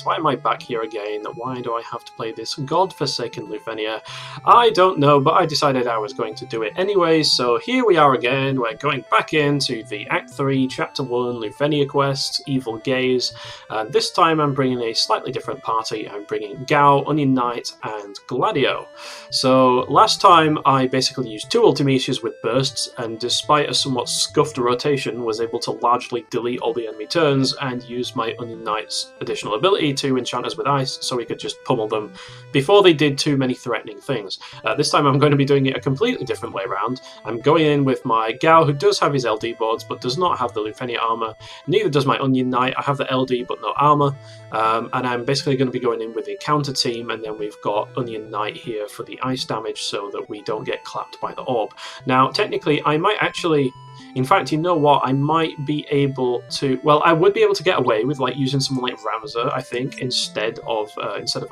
Why am I back here again? Why do I have to play this godforsaken Lufenia? I don't know, but I decided I was going to do it anyway, so here we are again. We're going back into the Act 3, Chapter 1, Lufenia quest, Evil Gaze, and this time I'm bringing a slightly different party. I'm bringing Gao, Onion Knight, and Gladio. So last time I basically used two Ultimatias with bursts, and despite a somewhat scuffed rotation, was able to largely delete all the enemy turns and use my Onion Knight's additional ability to enchant us with ice so we could just pummel them before they did too many threatening things. This time I'm going to be doing it a completely different way around. I'm going in with my Gao, who does have his LD boards but does not have the Lufenia armor. Neither does my Onion Knight. I have the LD but no armor, and I'm basically going to be going in with a counter team, and then we've got Onion Knight here for the ice damage so that we don't get clapped by the orb. Now technically I might actually, in fact, you know what? I might be able to. Well, I would be able to get away with like using someone like Ramza, I think, instead of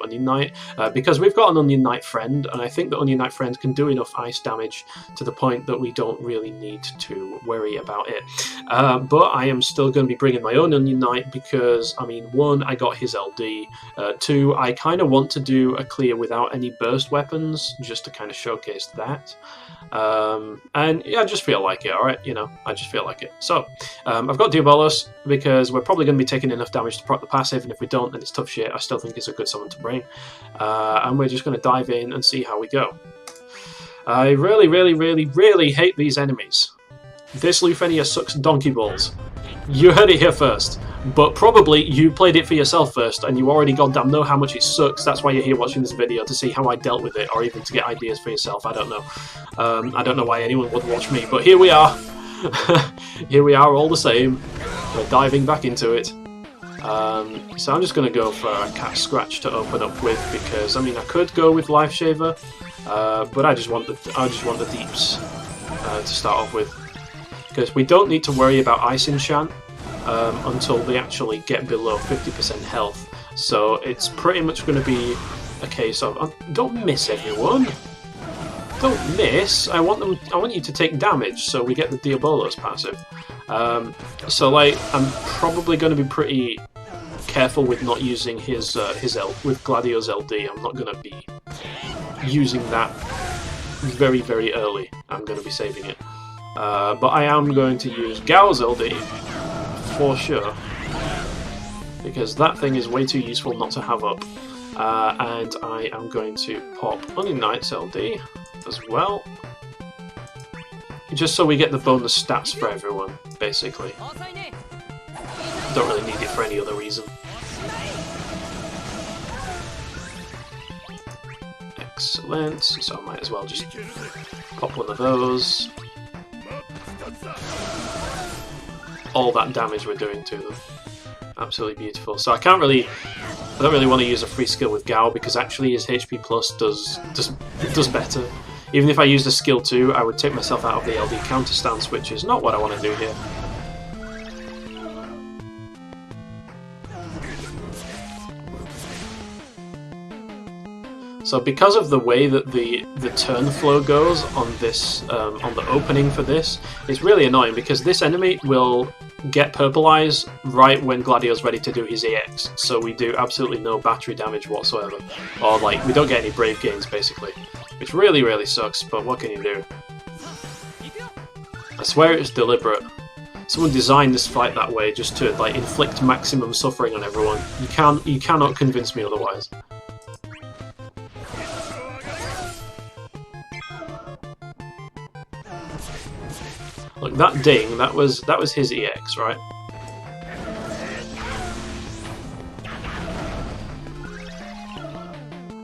Onion Knight, because we've got an Onion Knight friend, and I think the Onion Knight friend can do enough ice damage to the point that we don't really need to worry about it. But I am still going to be bringing my own Onion Knight because, I mean, one, I got his LD. Two, I kind of want to do a clear without any burst weapons just to kind of showcase that. And yeah, I just feel like it, alright? You know, I just feel like it. So, I've got Diabolos because we're probably going to be taking enough damage to proc the passive, and if we don't, then it's tough shit. I still think it's a good summon to bring. And we're just going to dive in and see how we go. I really, really, really, really hate these enemies. This Lufenia sucks donkey balls. You heard it here first. But probably you played it for yourself first, and you already goddamn know how much it sucks. That's why you're here watching this video, to see how I dealt with it, or even to get ideas for yourself. I don't know. I don't know why anyone would watch me, but here we are. Here we are all the same. We're diving back into it. So I'm just going to go for a cat scratch to open up with, because I mean I could go with Life Shaver, but I just want the deeps to start off with, because we don't need to worry about Ice Enchant until they actually get below 50% health. So it's pretty much going to be a case of don't miss, everyone. Don't miss. I want you to take damage, so we get the Diabolos passive. So like I'm probably going to be pretty careful with not using his with Gladio's LD. I'm not going to be using that very, very early. I'm going to be saving it. But I am going to use Gao's LD for sure, because that thing is way too useful not to have up. And I am going to pop Onion Knight's LD as well, just so we get the bonus stats for everyone, basically. Don't really need it for any other reason. Excellent, so I might as well just pop one of those. All that damage we're doing to them. Absolutely beautiful. So I don't really want to use a free skill with Gao, because actually his HP plus does better. Even if I used a skill 2, I would take myself out of the LD counter stance, which is not what I want to do here. So because of the way that the turn flow goes on this on the opening for this, it's really annoying, because this enemy will get Purple Eyes right when Gladio's ready to do his EX, so we do absolutely no battery damage whatsoever, or like we don't get any brave gains basically, which really, really sucks. But what can you do? I swear it's deliberate. Someone designed this fight that way just to like inflict maximum suffering on everyone. You cannot convince me otherwise. Look, that ding, that was his EX, right?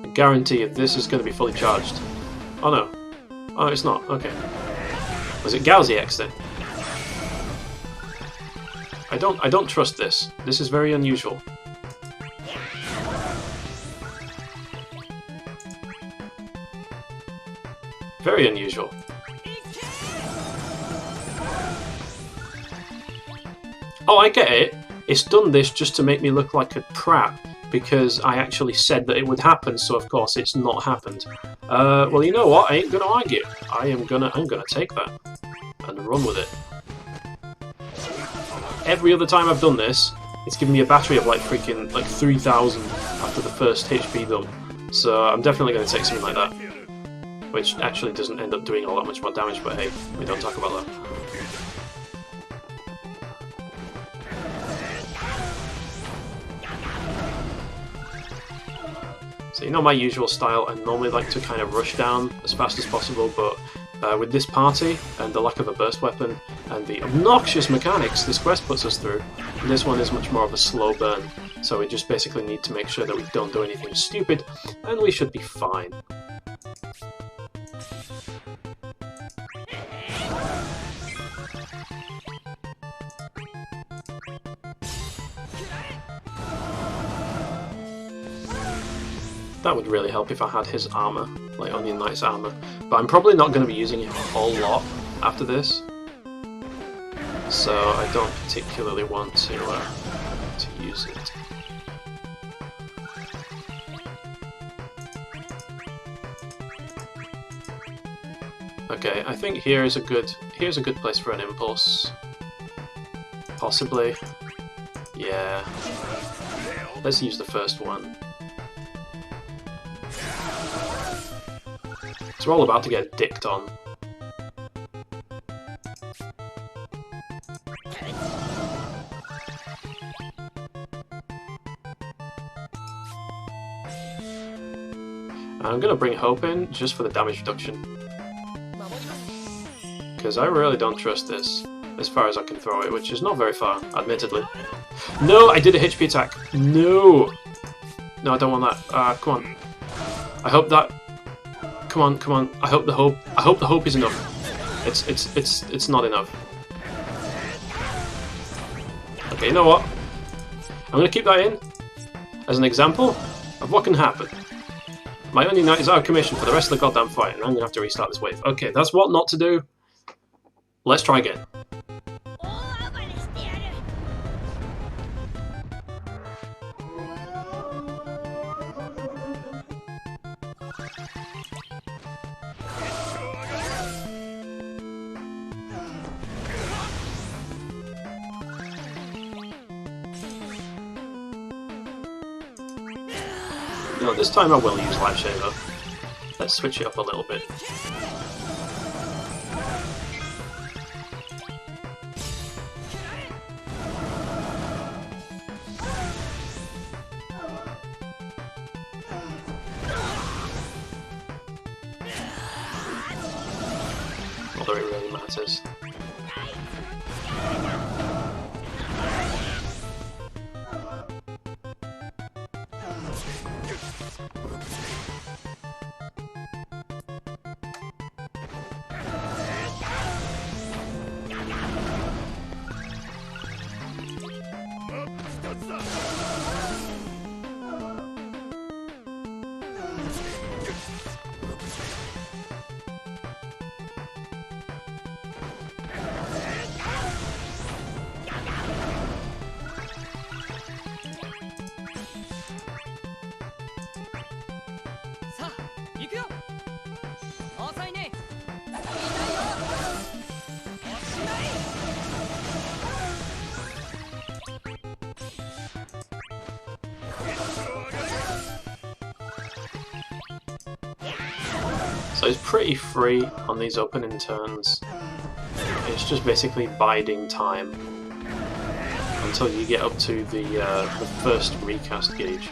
I guarantee if this is going to be fully charged. Oh no. Oh, it's not. Okay. Was it Gao's EX then? I don't trust this. This is very unusual. Very unusual. Oh, I get it. It's done this just to make me look like a prat, because I actually said that it would happen, so of course it's not happened. Well, you know what? I ain't gonna argue. I'm gonna take that and run with it. Every other time I've done this, it's giving me a battery of like freaking like 3,000 after the first HP build. So I'm definitely going to take something like that, which actually doesn't end up doing all that much more damage, but hey, we don't talk about that. So you know my usual style, I normally like to kind of rush down as fast as possible, but with this party and the lack of a burst weapon and the obnoxious mechanics this quest puts us through, this one is much more of a slow burn. So we just basically need to make sure that we don't do anything stupid, and we should be fine. That would really help if I had his armor, like Onion Knight's armor. But I'm probably not going to be using it a whole lot after this, so I don't particularly want to use it. Okay, I think here's a good place for an impulse. Possibly. Yeah. Let's use the first one. So we're all about to get dicked on. I'm gonna bring Hope in just for the damage reduction, because I really don't trust this as far as I can throw it, which is not very far, admittedly. No, I did a HP attack. No, no, I don't want that. Come on. I hope that. Come on, come on. I hope the hope is enough. It's not enough. Okay, you know what? I'm gonna keep that in as an example of what can happen. My Onion Knight is out of commission for the rest of the goddamn fight, and I'm gonna have to restart this wave. Okay, that's what not to do. Let's try again. No, this time I will use Life Saver. Let's switch it up a little bit. Although it really matters. So it's pretty free on these opening turns. It's just basically biding time until you get up to the first recast gauge.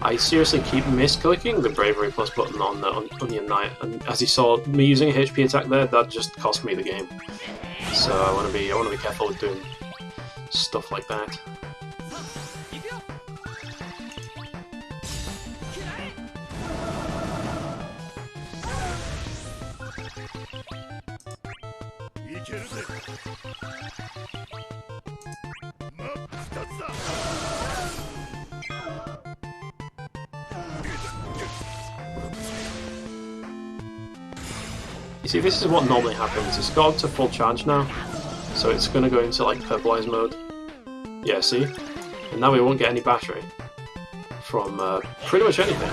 I seriously keep misclicking the Bravery Plus button on the Onion Knight, and as you saw, me using a HP attack there, that just cost me the game. So I want to be careful with doing stuff like that. You see, this is what normally happens. It's got up to full charge now, so it's going to go into like purpleize mode. Yeah, see? And now we won't get any battery from pretty much anything.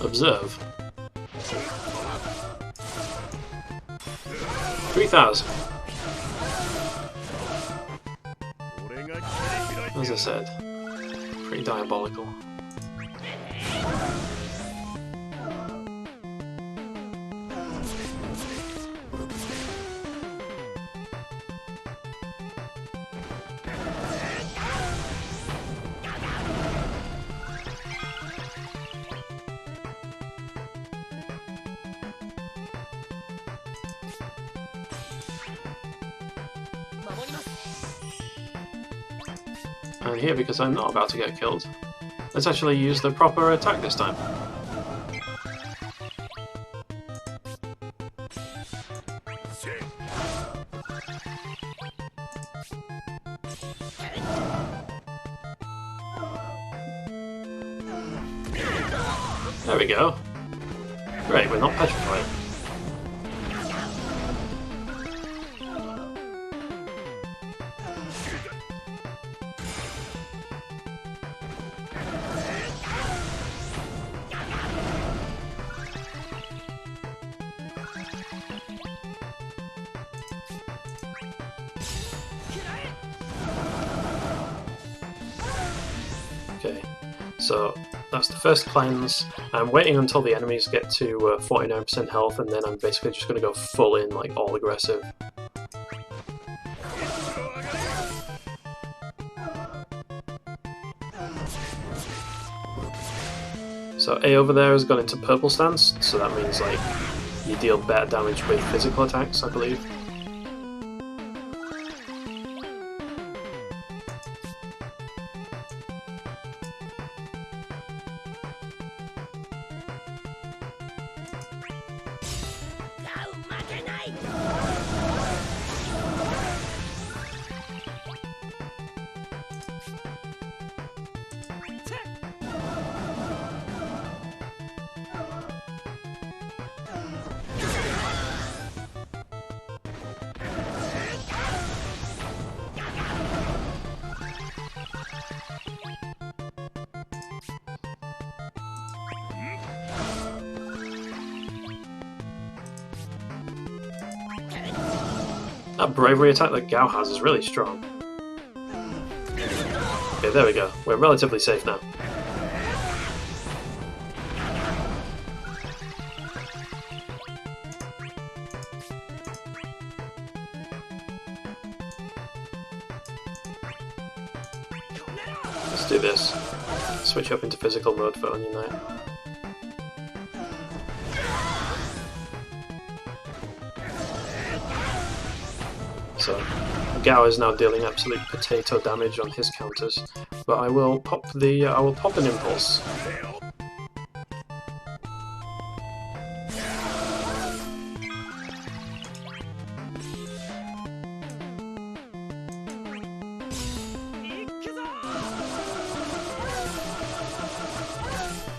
Observe. 3,000. As I said, pretty diabolical. And here, because I'm not about to get killed, let's actually use the proper attack this time. There we go. Great, we're not petrified. Okay, so that's the first cleanse. I'm waiting until the enemies get to 49% health, and then I'm basically just going to go full in, like all aggressive. So A over there has gone into purple stance, so that means like you deal better damage with physical attacks, I believe. That bravery attack that Gao has is really strong. Okay, there we go. We're relatively safe now. Let's do this. Switch up into physical mode for Onion Knight. So Gao is now dealing absolute potato damage on his counters, but I will pop an impulse.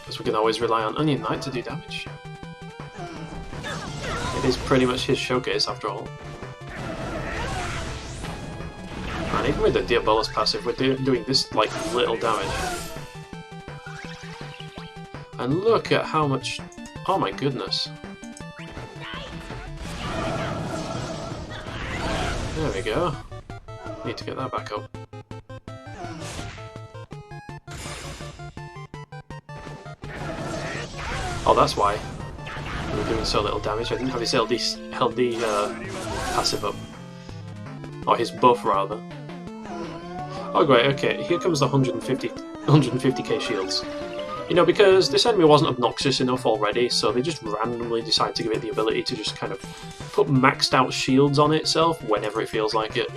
Because we can always rely on Onion Knight to do damage. It is pretty much his showcase after all. And even with the Diabolus passive, we're doing this like little damage. And look at how much... oh my goodness. There we go. Need to get that back up. Oh, that's why. We were doing so little damage. I didn't have his LD passive up. Or his buff, rather. Oh great, okay, here comes the 150k shields. You know, because this enemy wasn't obnoxious enough already, so they just randomly decide to give it the ability to just kind of put maxed out shields on itself whenever it feels like it.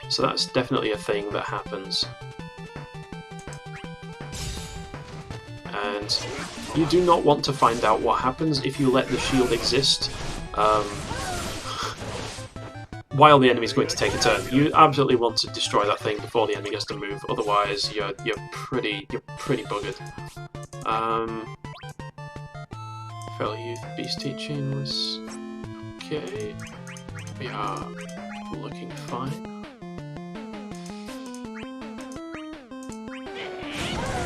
So that's definitely a thing that happens. And you do not want to find out what happens if you let the shield exist. While the enemy's going to take a turn, you absolutely want to destroy that thing before the enemy gets to move. Otherwise, you're pretty buggered. Feral Youth Beast Teaching was okay. We are looking fine.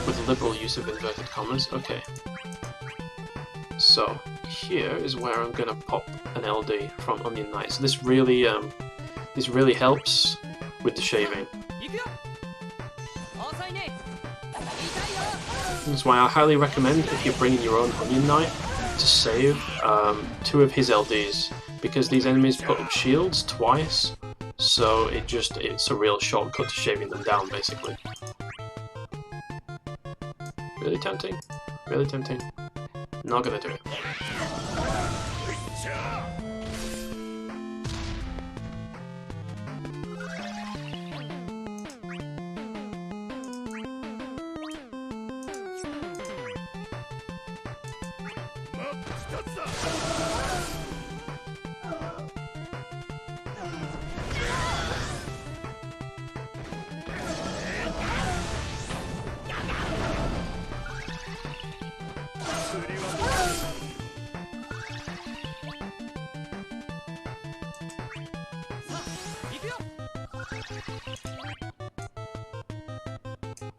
with liberal use of inverted commas. Okay. So here is where I'm gonna pop an LD from Onion Knight. So this really helps with the shaving. That's why I highly recommend, if you're bringing your own Onion Knight, to save 2 of his LDs, because these enemies put up shields twice, so it's a real shortcut to shaving them down, basically. Really tempting. Really tempting. Not gonna do it.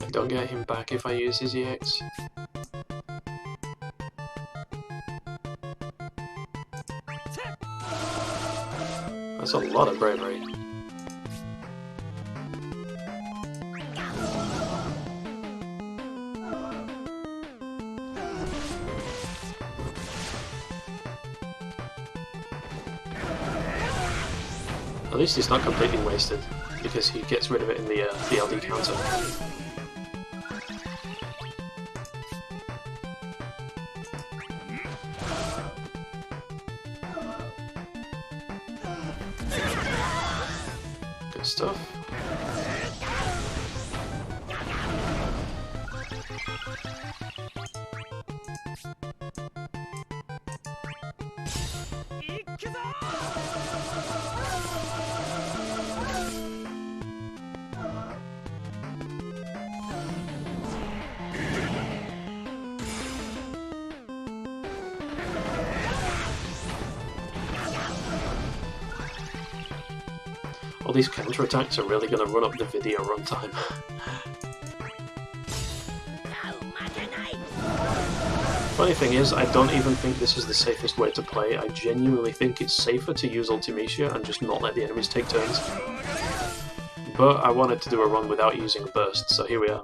I don't get him back if I use his EX. That's a lot of bravery. At least it's not completely wasted, because he gets rid of it in the LD counter. Good stuff. All these counterattacks are really going to run up the video runtime. Funny thing is, I don't even think this is the safest way to play. I genuinely think it's safer to use Ultimecia and just not let the enemies take turns. But I wanted to do a run without using a burst, so here we are.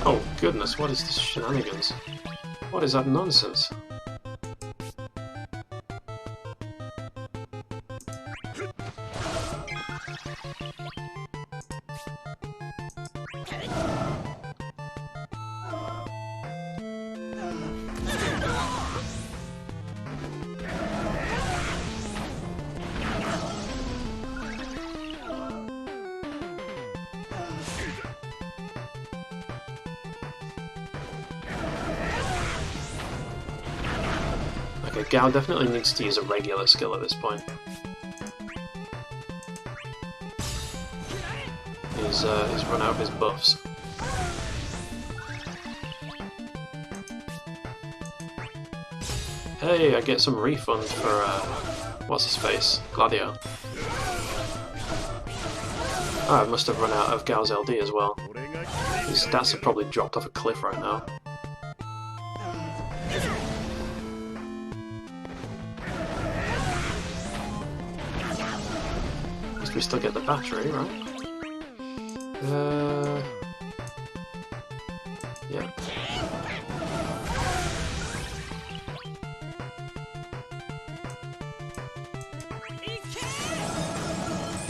Oh goodness, what is this shenanigans? What is that nonsense? Okay, Gao definitely needs to use a regular skill at this point. He's run out of his buffs. Hey, I get some refund for, what's his face? Gladio. Oh, I must have run out of Gao's LD as well. His stats have probably dropped off a cliff right now. At least we still get the battery, right? Yeah.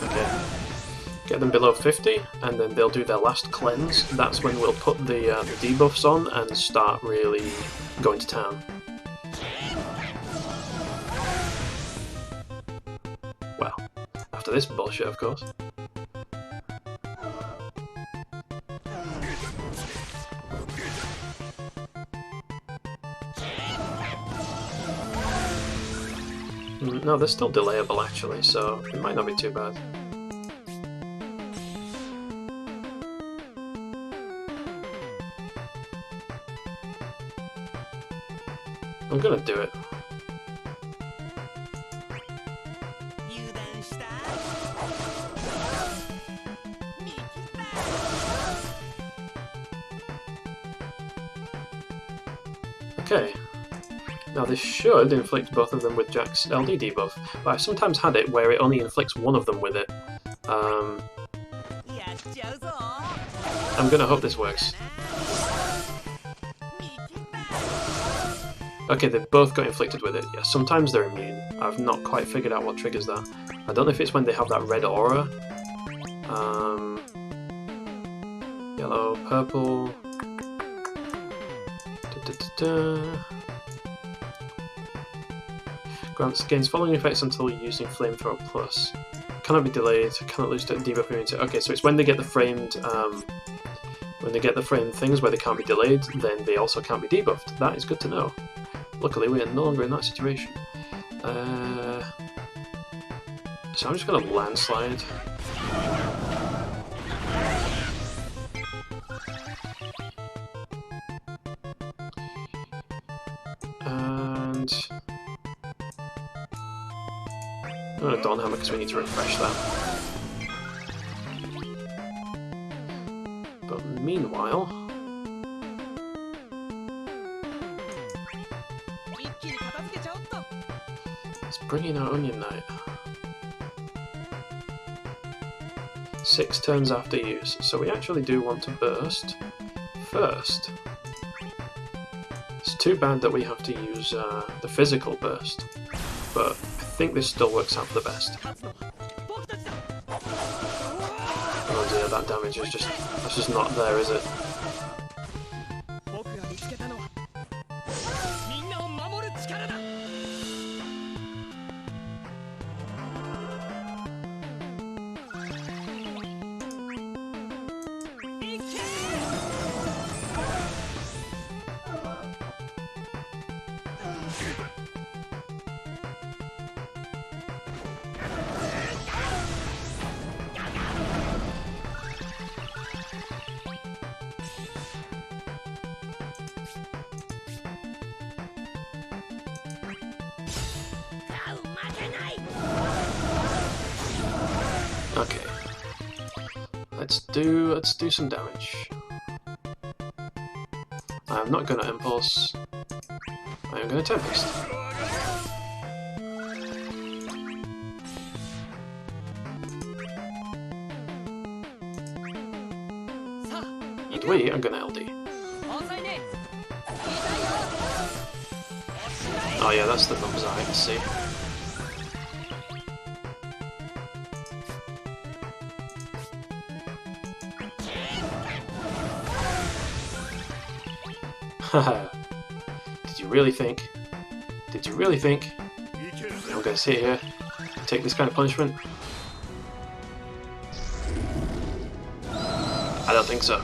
Okay. Get them below 50, and then they'll do their last cleanse. That's when we'll put the debuffs on and start really going to town. Well, after this bullshit, of course. No, they're still delayable actually, so it might not be too bad. I'm gonna do it. Okay. Now this should inflict both of them with Jack's LD debuff, but I've sometimes had it where it only inflicts one of them with it. I'm gonna hope this works. Okay, they've both got inflicted with it. Yeah, sometimes they're immune. I've not quite figured out what triggers that. I don't know if it's when they have that red aura. Yellow, purple. Gains following effects until using Flamethrower Plus. Cannot be delayed. Cannot lose debuff immunity. Okay, so it's when they get the framed, things where they can't be delayed, then they also can't be debuffed. That is good to know. Luckily, we are no longer in that situation. So I'm just gonna landslide. And I'm gonna Dawn Hammer because we need to refresh that. But meanwhile, let's bring in our Onion Knight. 6 turns after use, so we actually do want to burst first. It's too bad that we have to use the physical burst, but I think this still works out for the best. Oh dear, that damage is that's just not there, is it? Okay, let's do some damage. I'm not gonna impulse. I am gonna tempest. And we are gonna LD. Oh yeah, that's the numbers I can see. Haha. Did you really think? Did you really think I'm gonna sit here and take this kind of punishment? I don't think so.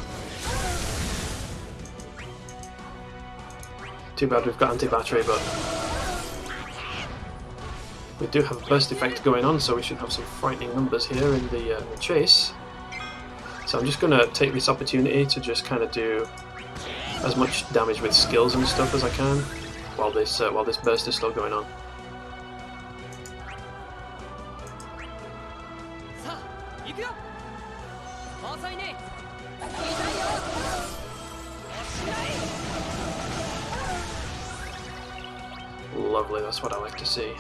Too bad we've got anti-battery, but we do have a burst effect going on, so we should have some frightening numbers here in the chase. So I'm just gonna take this opportunity to just kind of do as much damage with skills and stuff as I can while this burst is still going on. Lovely, that's what I like to see.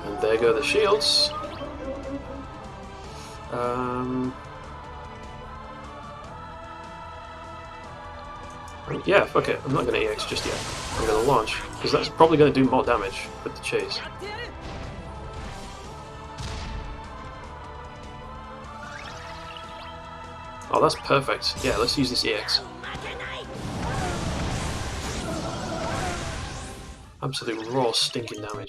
And there go the shields. Yeah, fuck it, I'm not going to EX just yet. I'm going to launch, because that's probably going to do more damage with the chase. Oh, that's perfect. Yeah, let's use this EX. Absolute raw stinking damage.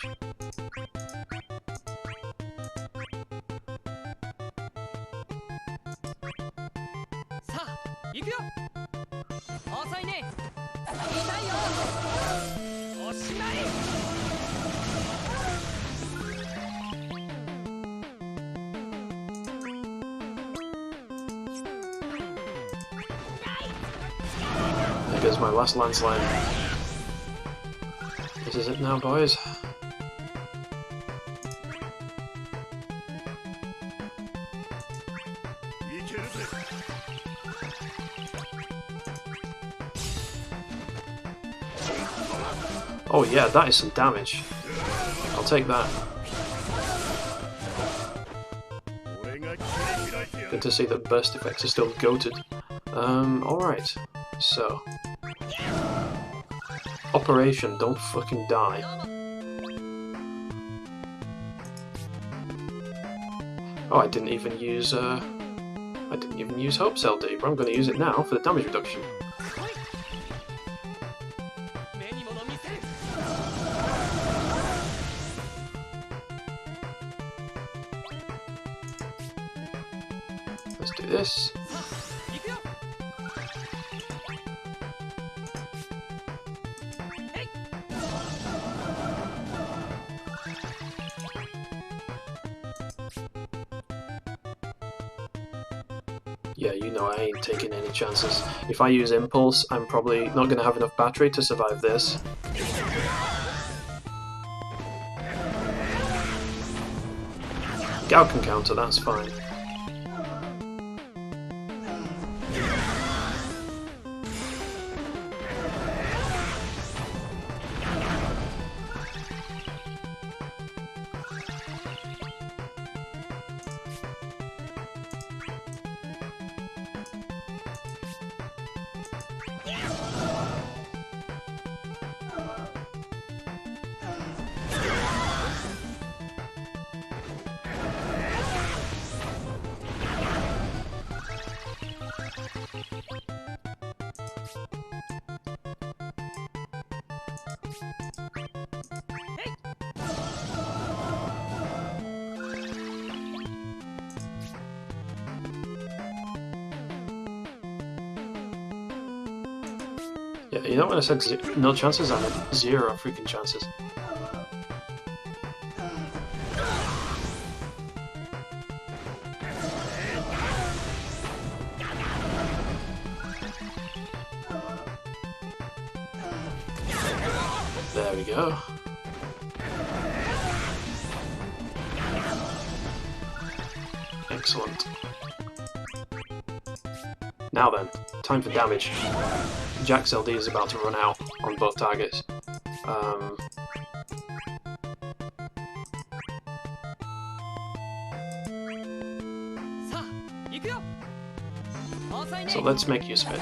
There goes my last landslide. This is it now, boys. Oh yeah, that is some damage. I'll take that. Good to see that burst effects are still goated. Alright. So. Operation, don't fucking die. Oh, I didn't even use Hope Cell D, but I'm gonna use it now for the damage reduction. Let's do this. Yeah, you know I ain't taking any chances. If I use Impulse, I'm probably not going to have enough battery to survive this. Gao can counter, that's fine. Yeah, you know when I said no chances, I meant 0 freaking chances. There we go. Excellent. Now then, time for damage. Jack's LD is about to run out on both targets. So let's make use of it.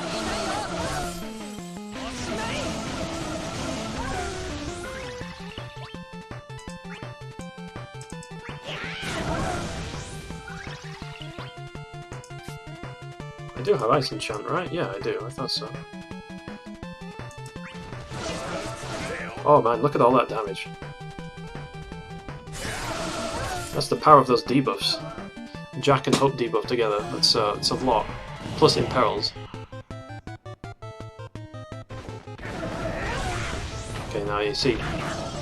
I do have Ice Enchant, right? Yeah, I do. I thought so. Oh man, look at all that damage. That's the power of those debuffs. Jack and Hope debuff together, that's a lot. Plus imperils. Okay, now you see,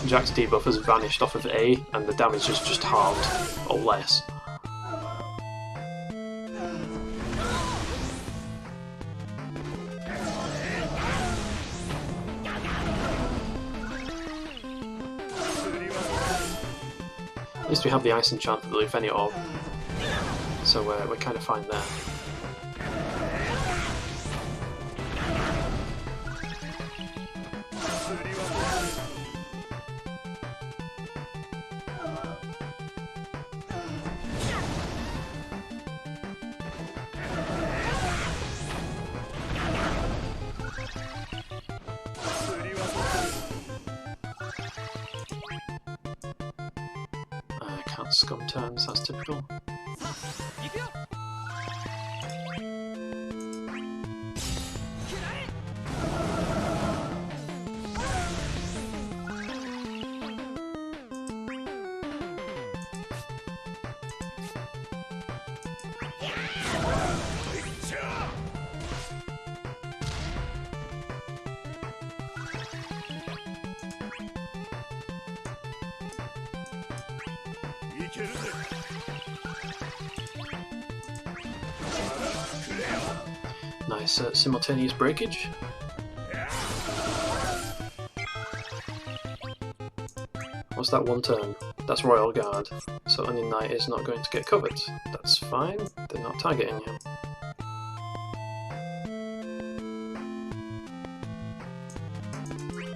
Jack's debuff has vanished off of A, and the damage is just halved, or less. At least we have the Ice Enchant for the Lufenia Orb, so we're kind of fine there. Scum turns, that's typical. Nice simultaneous breakage. What's that one turn? That's Royal Guard, so any knight is not going to get covered. That's fine, they're not targeting him.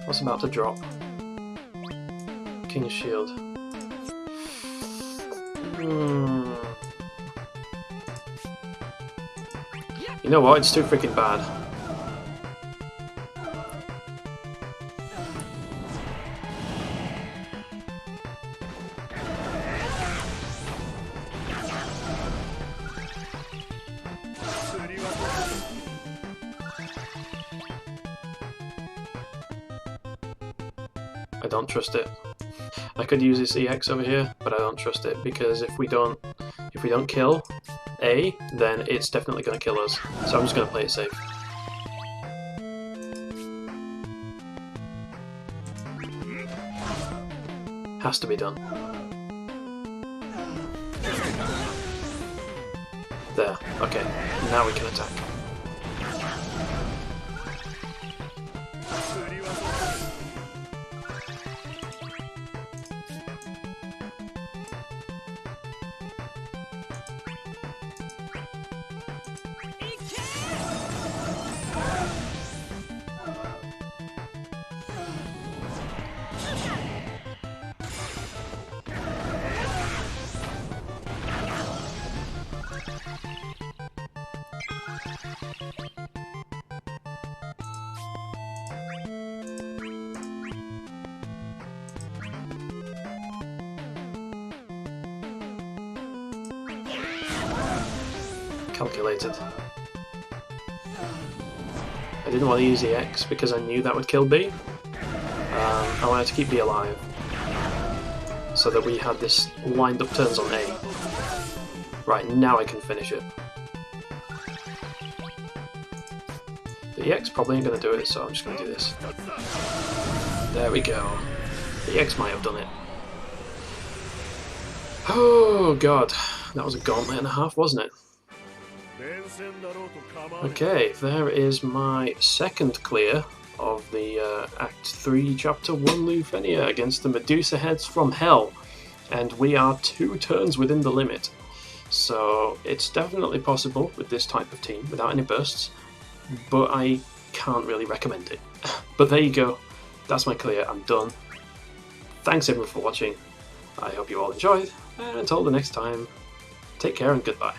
What's about to drop? King's Shield. You know what, it's too freaking bad. I don't trust it. I could use this EX over here, but I don't trust it because if we don't kill A, then it's definitely going to kill us. So I'm just going to play it safe. Has to be done. There. Okay. Now we can attack. Calculated. I didn't want to use the X because I knew that would kill B. I wanted to keep B alive so that we had this lined up turns on A. Right, now I can finish it. The EX probably ain't going to do it, so I'm just going to do this. There we go. The EX might have done it. Oh god, that was a gauntlet and a half, wasn't it? Okay, there is my second clear of the Act 3, Chapter 1 Lufenia against the Medusa heads from Hell. And we are 2 turns within the limit. So it's definitely possible with this type of team without any bursts, but I can't really recommend it. But there you go, that's my clear, I'm done. Thanks everyone for watching, I hope you all enjoyed, and until the next time, take care and goodbye.